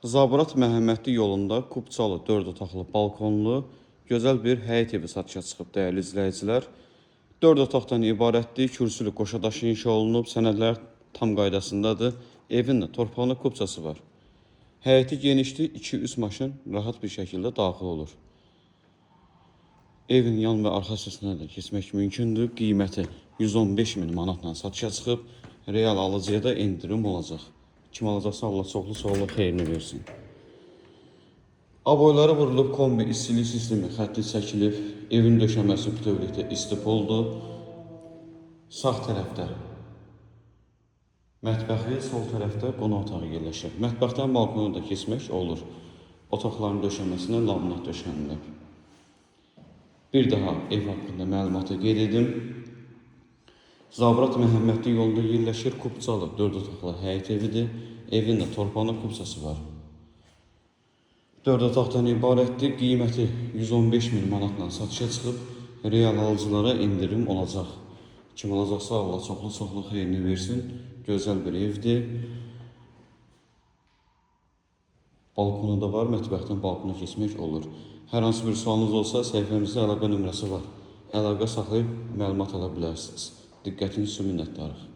Zabrat Məhəmmədli yolunda Kupçalı 4 otaqlı balkonlu gözəl bir həyət evi satışa çıxıb dəyərli izləyicilər. 4 otaqdan ibarətdir, kürsülü qoşadaşı inşa olunub, sənədlər tam qaydasındadır. Evin də torpağında kupçası var. Həyəti genişdir, 2-3 maşın rahat bir şəkildə daxil olur. Evin yan və arxa hissəsinə də keçmək mümkündür. Qiyməti 115 min manatla satışa çıxıb, real alıcıya da endirim olacaq. Kim alacaqsa Allah çoxlu sağlık xeyrini versin. Aboyları vurulub, kombi istilik sistemi xətti çəkilib, evin döşəməsi bütövlükdə istipoldur. Sağ tərəfdə mətbəxi, sol tərəfdə qonaq otağı yerləşir. Mətbəxdən balkona da keçmək olur. Otaqların döşəməsinə laminat döşənilib. Bir daha ev haqqında məlumatı qeyd edim. Zabrat Məhəmmədli yolunda yerləşir, Kupçalı 4 otaqlı həyət evidir. Evin də torpağında kupçası var. 4 otaqdan ibarətdir. Qiyməti 115 min manatla satışa çıxıb, real alıcılara endirim olacaq. Kim alacaqsa Allah çoxlu xeyrini versin. Gözəl bir evdir. Balkonu da var, mətbəxdən balkona keçmək olur. Hər hansı bir sualınız olsa, səhifəmizdə əlaqə nömrəsi var. Əlaqə saxlayıb məlumat ala bilərsiniz. Diqqətiniz üçün minnətdarıq.